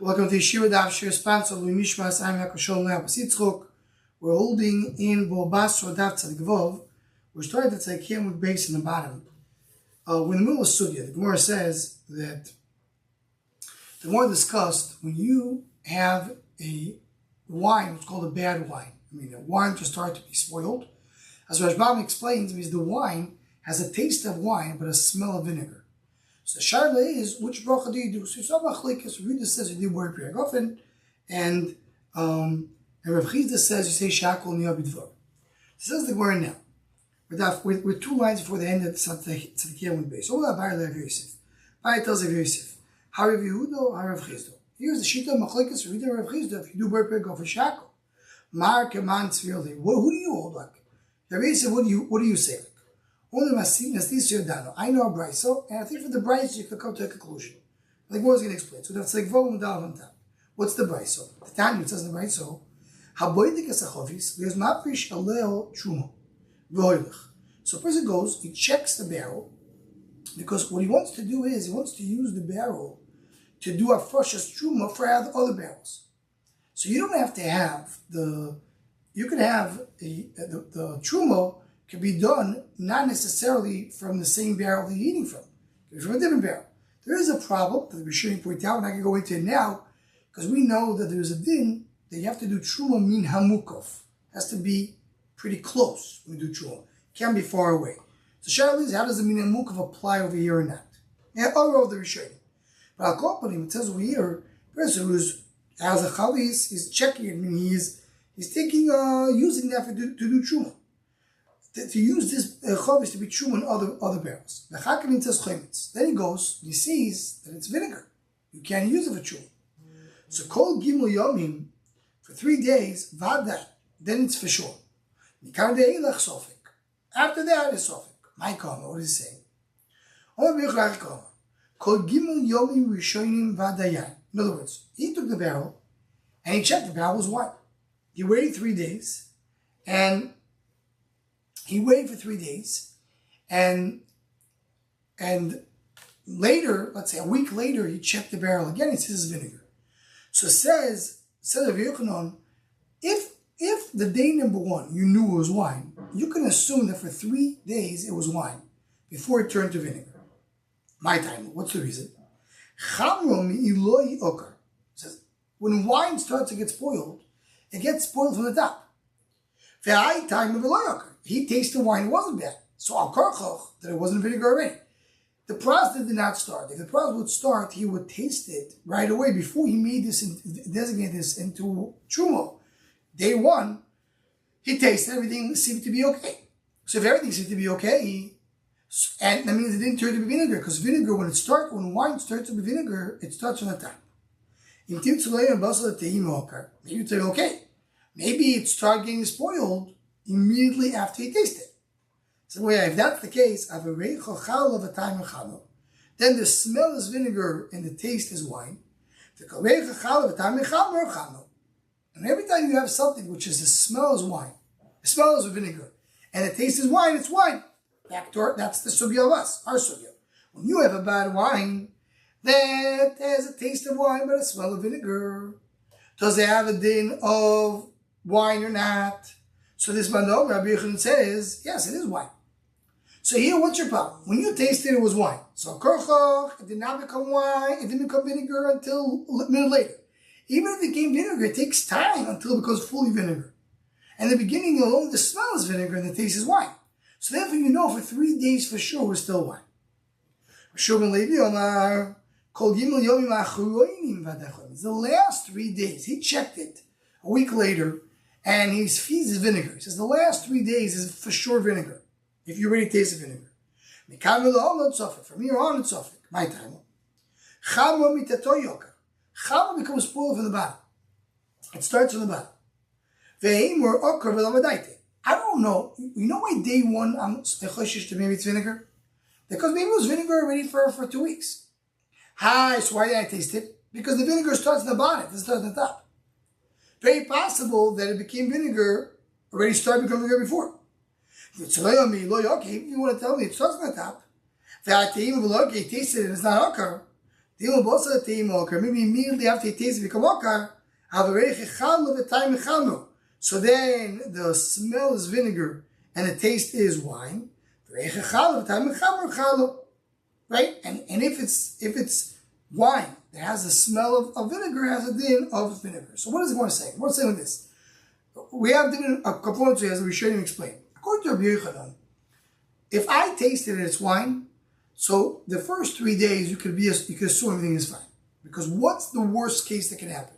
Welcome to Yeshiva Daf Shir, sponsor of Mishmas. I'm Yaakov Le'Abasitzchok. We're holding in Basra Daf Tzadik Vov. We're starting to take him with base in the bottom. We're in the middle of Sugya. The Gemara says that the Gemara discussed when you have a wine, what's called a bad wine. A wine to start to be spoiled. As Rashbam explains, because the wine has a taste of wine but a smell of vinegar. So the shaila is, which bracha do you do? So Yisrael Machlekes, Rita says you do word Priyagofen, and Rav Chizda says you say Shakol Niyah B'dvar. Says the Gemara now, with two lines before the end of the Tzadikiyah base. All that Bar Rav Yosef. Bar tells Rav Yosef, Harav Yehuda, Harav Chizda. Here's the Shita Machlekes, Rita Rav Chizda. If you do word Priyagofen Shakol, Mar Keman Tzvirli. Who do you hold like? Rav Yosef, what do you say like? I know a brayso, and I think for the brayso you could come to a conclusion. Like what was going to explain? So that's like volume down on top. What's the brayso? The Tanya says in the brayso, "Haboidik esachovis there's maprish aleo truma v'hoilech." So a person goes, he checks the barrel because what he wants to do is he wants to use the barrel to do a freshest truma for other barrels. So you don't have to have you can have the truma. Can be done not necessarily from the same barrel that you're eating from. It can be from a different barrel. There is a problem that the Rishonim point out, and I can go into it now, because we know that there's a din that you have to do truma min hamukov. It has to be pretty close when you do truma. It can't be far away. So Sha'al is, how does the min hamukov apply over here or not? Yeah, all over the Rishonim. But I'll call upon him, it says over here, the person who has a chavis is checking it, he's taking, using that to do truma. To use this chavis to be true in other barrels. The Chakamin says chometz. Then he goes, he sees that it's vinegar. You can't use it for true. So kol gimel yomim for 3 days, vaday. Then it's for sure. Nikar de'ilach sofik. After that is sofik. My comment, what is he saying? Kol gimel yomim rishonim vadayan. In other words, he took the barrel and he checked the barrel was white. He waited 3 days and he waited for 3 days, and later, let's say a week later, he checked the barrel again. It says vinegar. So it says Rav Yochanan, if the day number 1 you knew it was wine, you can assume that for 3 days it was wine before it turned to vinegar. My time. What's the reason? It says when wine starts to get spoiled, it gets spoiled from the top. He tasted wine, it wasn't bad. So al karchoch, that it wasn't vinegar already. The process did not start. If the process would start, he would taste it right away before he made this, designate this into truma. Day 1, he tasted everything seemed to be okay. So if everything seemed to be okay, and that means it didn't turn to be vinegar, because vinegar, when wine starts to be vinegar, it starts from the top. Maybe you say, okay, maybe it started getting spoiled immediately after he tasted it. So if that's the case, then the smell is vinegar and the taste is wine. And every time you have something which is the smell is wine, the smell is vinegar, and the taste is wine, it's wine. That's the sugya of us, our sugya. When you have a bad wine, that has a taste of wine but a smell of vinegar. Does it have a din of wine or not? So this Mandog, Rabbi Yochanan says, yes, it is wine. So here, what's your problem? When you tasted it was wine. So korchoch, it did not become wine, it didn't become vinegar until a minute later. Even if it became vinegar, it takes time until it becomes fully vinegar. And in the beginning, only the smell is vinegar and the taste is wine. So therefore, you know for 3 days for sure we're still wine. It's the last 3 days. He checked it a week later. And he feeds his vinegar. He says the last 3 days is for sure vinegar. If you already taste the vinegar. From here on it's suffik. My time. Chama becomes spoiled from the bottom. It starts from the bottom. I don't know. You know why day 1 I'm choshish to maybe it's vinegar? Because maybe it was vinegar already for 2 weeks. So why did I taste it? Because the vinegar starts at the bottom. It starts at the top. Very possible that it became vinegar, already started becoming vinegar before. If you want to tell me it starts on the top, he tasted it and it's not akar, Maybe immediately after he tastes it, so then the smell is vinegar and the taste is wine. Right? And if it's wine that has the smell of vinegar, it has a din of vinegar. So what is it going to say? What's saying with this? We have different components here as we should explain. According to Rabbi Yochanan, if I tasted it, it's wine. So the first 3 days you could assume everything is fine. Because what's the worst case that can happen?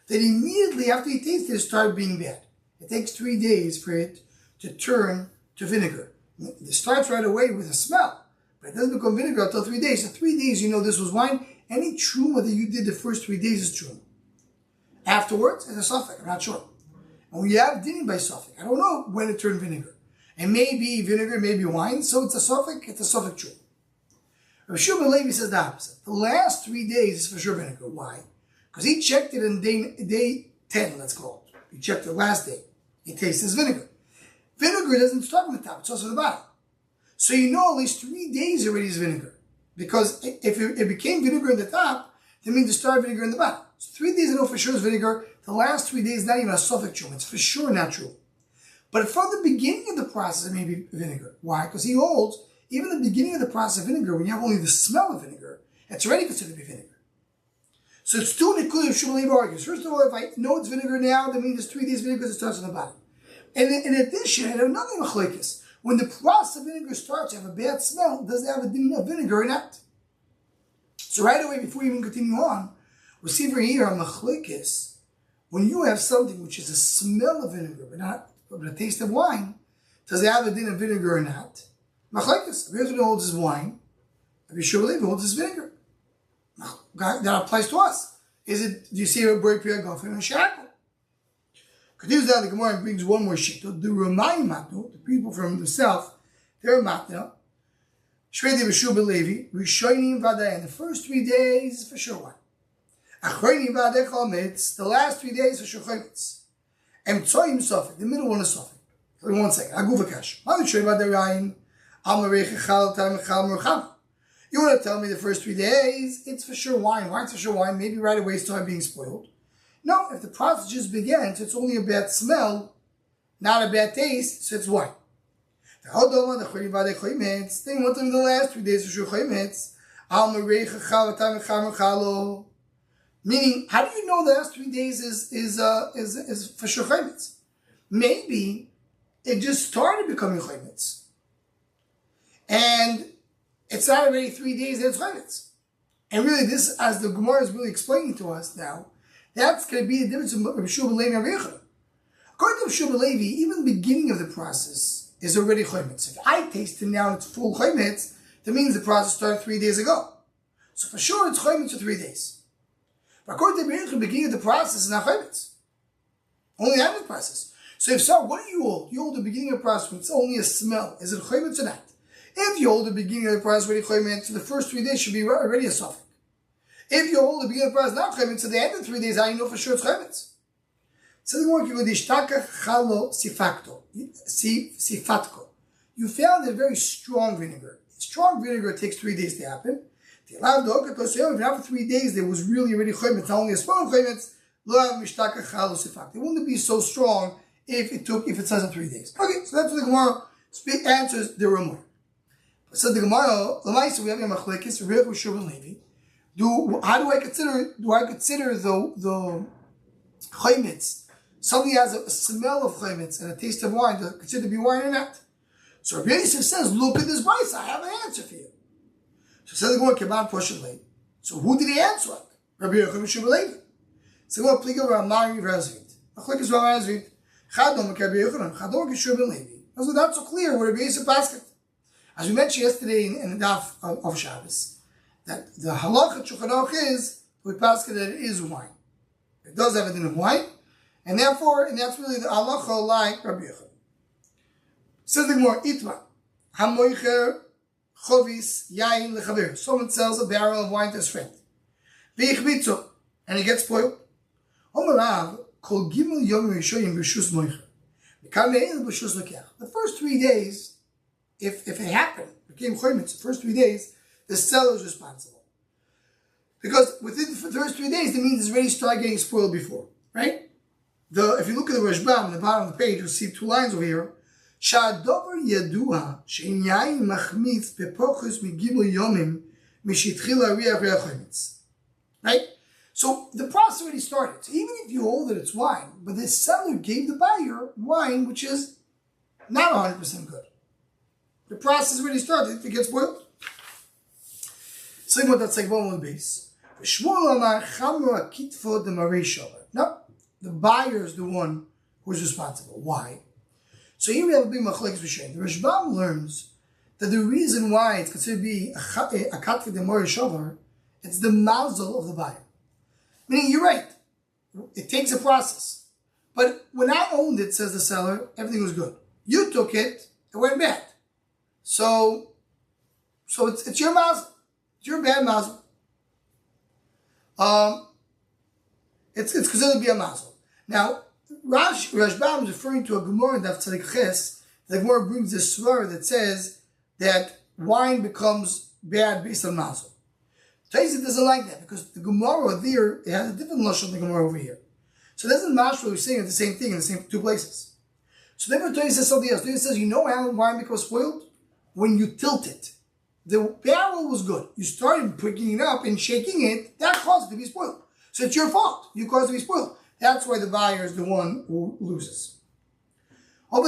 That immediately after you taste it, it started being bad. It takes 3 days for it to turn to vinegar. It starts right away with a smell, but it doesn't become vinegar until 3 days. So 3 days, you know this was wine. Any truma that you did the first 3 days is truma. Afterwards, it's a suffix. I'm not sure. And we have din by suffix. I don't know when it turned vinegar. It may be vinegar, maybe wine. So it's a suffix. It's a suffix truma. Rav Shimon Levi says the opposite. The last 3 days is for sure vinegar. Why? Because he checked it in day 10, let's call it. He checked it last day. It tastes as vinegar. Vinegar doesn't start on the top, it's also the bottom. So you know at least 3 days already is vinegar. Because if it became vinegar in the top, that means it started vinegar in the bottom. So 3 days I know for sure is vinegar. The last 3 days not even a suffix true. It's for sure not true. But from the beginning of the process, it may be vinegar. Why? Because he holds, even the beginning of the process of vinegar, when you have only the smell of vinegar, it's already considered to be vinegar. So it's two Nikud of Shmuel argues. First of all, if I know it's vinegar now, that means it's 3 days vinegar because it starts on the bottom. And in addition, I have another machlekes. When the process of vinegar starts to have a bad smell, does it have a din of vinegar or not? So right away, before we even continue on, we see over here on machlekes, when you have something which is a smell of vinegar, but a taste of wine, does it have a din of vinegar or not? Machlekes. Rabbi Yochanan holds his wine. Rabbi Shmuel holds his vinegar. That applies to us. Do you see a break period going from a shackle? Continues down the Gemara and brings one more sheet. The Ramai Matno, the people from the south, they're Matno. Shvedi B'Shua Levi, Rishonim Vadei. The first 3 days for sure wine. Achronim Vadei Chometz. The last 3 days for sure Chometz. Emtsoim Sofik. The middle one is Sofik. Wait 1 second. Aguvakash. Rishonim Vadei Rayin. Amlarech Echal Tam Echal Mercham. You want to tell me the first 3 days, it's for sure wine. Wine's for sure wine. Maybe right away start being spoiled. No, if the process just began, so it's only a bad smell, not a bad taste, so it's wine. Then what the last 3 days for sure chometz? Meaning, how do you know the last 3 days is for sure chometz? Maybe it just started becoming chometz. And it's not already 3 days that it's chometz. And really, this, as the Gemara is really explaining to us now, that's going to be the difference of Rabbi Shua Levi and Rabbi Yochanan. According to Rabbi Shua Levi, even the beginning of the process is already chometz. If I taste it now and it's full chometz, that means the process started 3 days ago. So for sure it's chometz for 3 days. But according to Rabbi Yochanan, the beginning of the process is not chometz. Only the end of the process. So if so, what do you hold? You hold the beginning of the process when it's only a smell. Is it chometz or not? If you hold the beginning of the process already chometz, so the first 3 days should be already a suffix. If you hold the beginning of the process not chometz, so the end of 3 days, how you know for sure it's chometz? So the more sifatko. You found a very strong vinegar. Strong vinegar takes 3 days to happen. If after 3 days there was really already chometz, not only a small chometz, it wouldn't be so strong if it says in 3 days. Okay, so that's what the Gemara answers the Ramah. So the Gemara, we have a machlekes, Rabbi Shua and Levi. How do I consider the chometz? Something has a smell of chometz and a taste of wine, to consider to be wine or not? So Rabbi Yosef says, look at this price, I have an answer for you. So says the Gemara, Keban Poshet. So who did he answer like? Rabbi Yochanan Shua Levi. So the Gemara, Pliga Ramari Razvit. Machlekes Ramari Razvit. Chadom Rabbi Yochanan, Chadom Shua Levi. So that's so clear what Rabbi Yosef asked. As we mentioned yesterday in the daf of Shabbos, that the halacha Shulchan Aruch is we pass that it is wine. It does have a din of wine, and that's really the halacha like Rabbi Yochanan. Says the Gemara, Itma hamoicher chovis yain lechaver. Someone sells a barrel of wine to his friend, veichmitzo, and it gets spoiled. Omarav kol gimel yom rishoyim b'shus moicher. The first 3 days. If it happened, became chometz, the first 3 days, the seller is responsible. Because within the first 3 days, that means it's already started getting spoiled before, right? If you look at the Rashbam on the bottom of the page, you'll see 2 lines over here. Sha'adover yadua she'in yain machmitz bepochus migimel yomim mishitchila riach reach. Right? So the process already started. So even if you hold that it's wine, but the seller gave the buyer wine which is not 100% good. The process already started to get spoiled. Same with that segment on the base. No, the buyer is the one who's responsible. Why? So here we have a big machlekes b'shem. The Rashbam learns that the reason why it's considered to be a katfi demori shover, it's the mazel of the buyer. Meaning, you're right. It takes a process. But when I owned it, says the seller, everything was good. You took it, it went bad. So it's your mazel. It's your bad mazel. It's considered to be a mazel. Now, Rashbam is referring to a Gemara in Daf Tzadik Ches. The Gemara brings this swear that says that wine becomes bad based on mazel. Taisa doesn't like that because the Gemara there, it has a different lashon than the Gemara over here. So it doesn't match what we're saying at the same thing in the same 2 places. So then Taisa says something else. Taisa says, you know how wine becomes spoiled? When you tilt it. The barrel was good. You started picking it up and shaking it, that caused it to be spoiled. So it's your fault. You caused it to be spoiled. That's why the buyer is the one who loses. Rav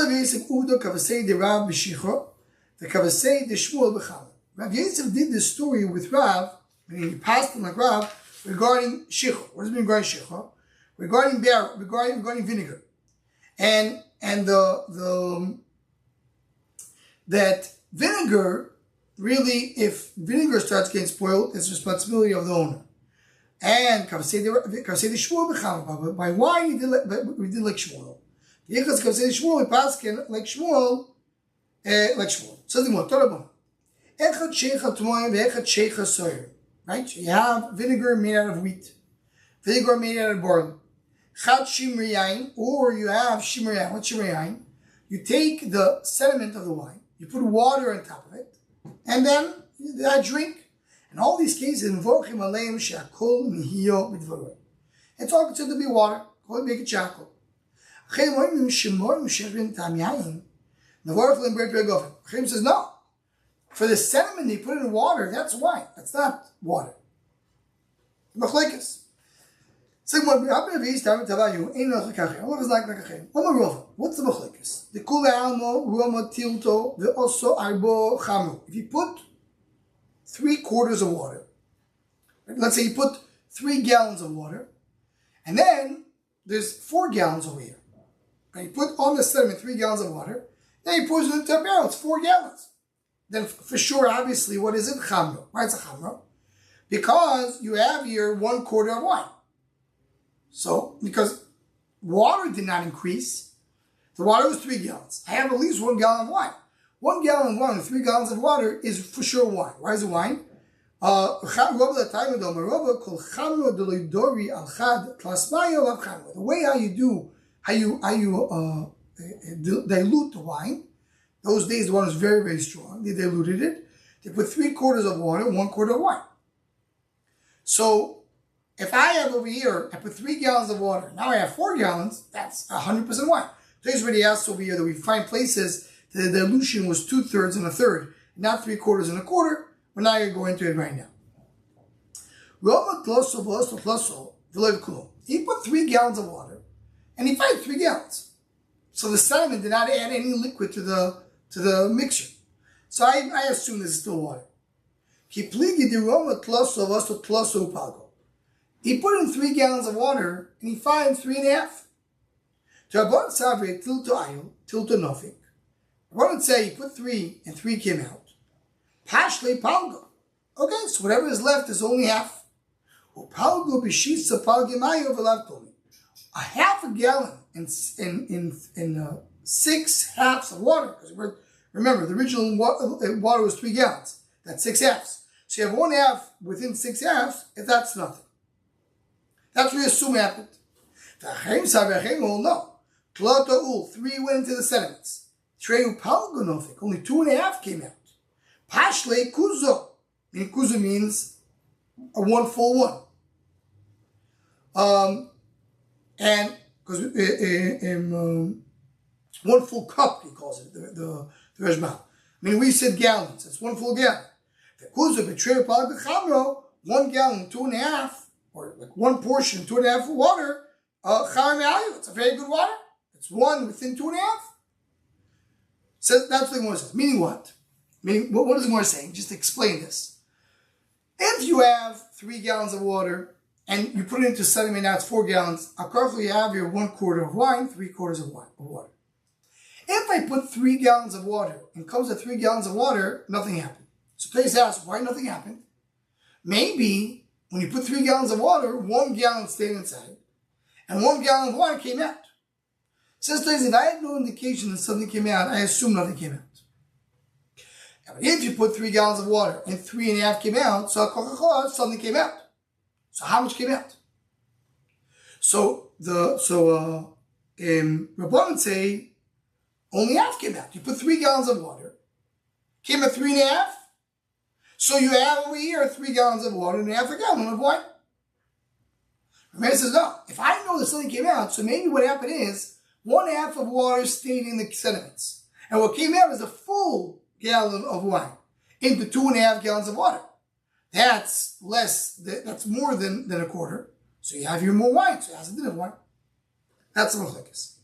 Yosef did this story with Rav, meaning he passed him like Rav, regarding shichur. What does it mean regarding shichur? Regarding barrel, regarding vinegar. And that vinegar, really, if vinegar starts getting spoiled, it's the responsibility of the owner. And by wine, we did like Shmuel. Because Shmuel, we pass like Shmuel, So the more Torah. Right? So you have vinegar made out of wheat, vinegar made out of barley. Or you have shimmer yain. What's shimmer yain? You take the sediment of the wine, you put water on top of it, and then I drink. In all these cases, it's all considered to be water. Make it charcoal. Chaim says no. For the sediment they put in water, that's wine. That's not water. Machlekes. What's the machlekes? The kula almo roma tilto the also arbo chamu. If you put 3/4 of water, let's say you put 3 gallons of water, and then there's 4 gallons over here. And you put on the sediment 3 gallons of water, then you put it into a barrel, it's 4 gallons. Then for sure, obviously, what is it? Chamro. Why it's a chamro? Because you have here 1/4 of wine. So, because water did not increase, the water was 3 gallons. I have at least 1 gallon of wine. 1 gallon of wine, 3 gallons of water is for sure wine. Why is it wine? The way how you dilute the wine. Those days the wine was very, very strong. They diluted it. They put 3/4 of water, 1/4 of wine. So if I have over here, I put 3 gallons of water. Now I have 4 gallons. That's 100% wine. Today's already asked over here that we find places that the dilution was 2/3 and 1/3, not 3/4 and 1/4. We're not going to go into it right now. He put 3 gallons of water, and he found 3 gallons. So the sediment did not add any liquid to the mixture. So I assume this is still water. He put in 3 gallons of water, and he finds 3.5. I wouldn't say he put 3 and 3 came out. Pashle palgo. Okay, so whatever is left is only half. A half a gallon in 6 halves of water. Because remember, the original water was 3 gallons. That's 6 halves. So you have 1/2 within 6 halves, if that's nothing. That's what we assume happened. Well, no. 3 went into the sediments. Only 2.5 came out. Pashle kuzo. Kuzo means one full one. And because one full cup, he calls it, the Rashbam. I mean, we said gallons. It's one full gallon. One gallon, 2.5, or like one portion, 2.5 of water. It's a very good water. It's one within 2.5. So that's what the Gemara says. Meaning what? Meaning, what is the Gemara saying? Just to explain this. If you have 3 gallons of water and you put it into sediment, now it's 4 gallons. Currently you have your 1/4 of wine, 3/4 of water. If I put 3 gallons of water and comes to 3 gallons of water, nothing happened. So please ask, why nothing happened? Maybe when you put 3 gallons of water, 1 gallon stayed inside and 1 gallon of water came out. Says if I had no indication that something came out, I assume nothing came out. But if you put 3 gallons of water and 3.5 came out, so something came out. So how much came out? So Rabbanan say only half came out. You put 3 gallons of water, came at 3.5. So you have over here 3 gallons of water and half a gallon of wine. Rabbanan says no. If I know that something came out, so maybe what happened is 1/2 of water stayed in the sediments, and what came out is a full gallon of wine into 2.5 gallons of water. That's less. That's more than a quarter. So you have here more wine. So it has a bit of wine. That's the machlokes.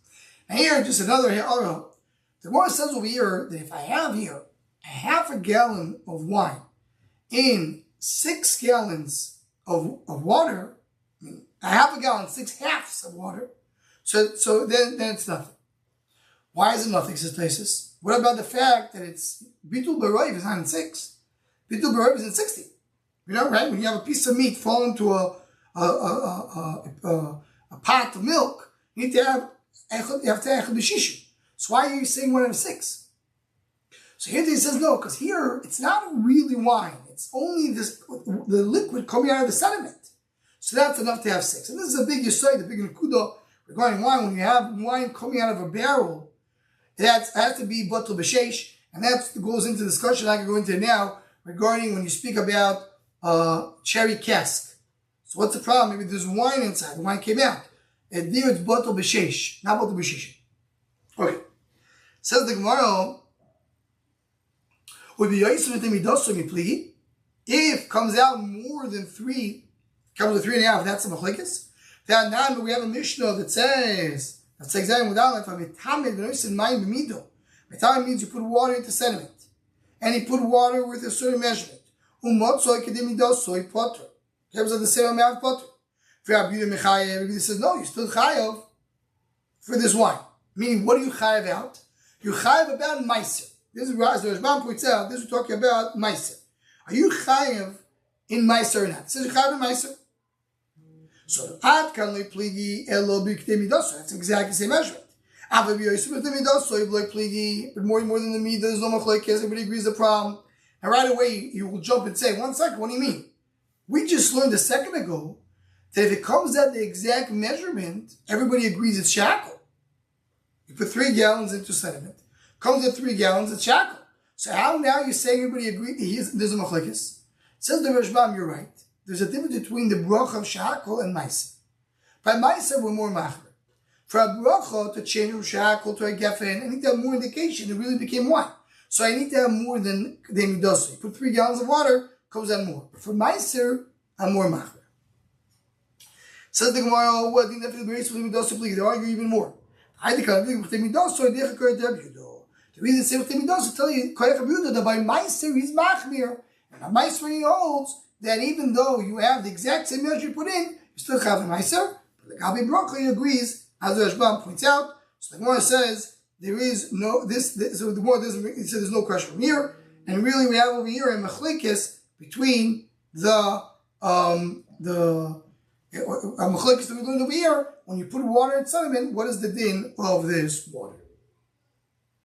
And here, just another. The Gemara says over here that if I have here a half a gallon of wine in 6 gallons of water, I mean, a half a gallon, 6 halves of water. So then it's nothing. Why is it nothing, says Taisus? What about the fact that it's Bitul Baroiv is not in 6? Bitul Baroiv is in 60. You know, right? When you have a piece of meat fall into a pot of milk, you have to have B'shishu. So why are you saying 1 out of 6? So here he says no, because here it's not really wine. It's only the liquid coming out of the sediment. So that's enough to have 6. And this is a big yesod, the big nekuda regarding wine. When you have wine coming out of a barrel, it has to be batul b'sheish, and that goes into discussion I can go into now regarding when you speak about cherry cask. So what's the problem? Maybe there's wine inside. The wine came out. And there it's batul b'sheish, not batul b'sheish. Okay. Says the Gemara, if comes out more than 3, comes to 3.5, that's a machlekes. But we have a Mishnah that says, that's exactly what I means you put water into sediment. And he put water with a certain measurement. Comes at the same amount of butter. He says, no, you're still chayav for this wine. Meaning, what do you chayav out? You chayav about meiser. This is as the Rashbam points out, this is talking about meiser. Are you chayav in meiser or not? It says you chayav in meiser. So ad kan le pligi elo b'ktei midaso. That's exactly the same measurement. But more than the midah, there's no machlokes. Everybody agrees the problem. And right away you will jump and say, 1 second, what do you mean? We just learned a second ago that if it comes at the exact measurement, everybody agrees it's shackle. You put 3 gallons into sediment, comes at 3 gallons, it's shackle. So how now you're saying everybody agrees there's a machlokes? Says the Rashbam, you're right. There's a difference between the bracha of shackle and meiser. By meiser, we're more machmer. For a bracha to change from shackle to a geffen, I need to have more indication. It really became wine. So I need to have more than the midaso. You put 3 gallons of water, comes out more. But for meiser, I'm more machmer. Says the Gemara, well, I think that for the grace of the midaso, please, they argue even more. The reason say with the midaso, tell you that by meiser he's machmir, and by meiser he holds that even though you have the exact same measure you put in, you still have the meiser. But the Gabi Broccoli agrees, as the Rashbam points out. So the Gemara says there is no so the Gemara doesn't. It says there's no question from here, and really we have over here a machlekes between a machlekes that we learned over here. When you put water in sediment, what is the din of this water?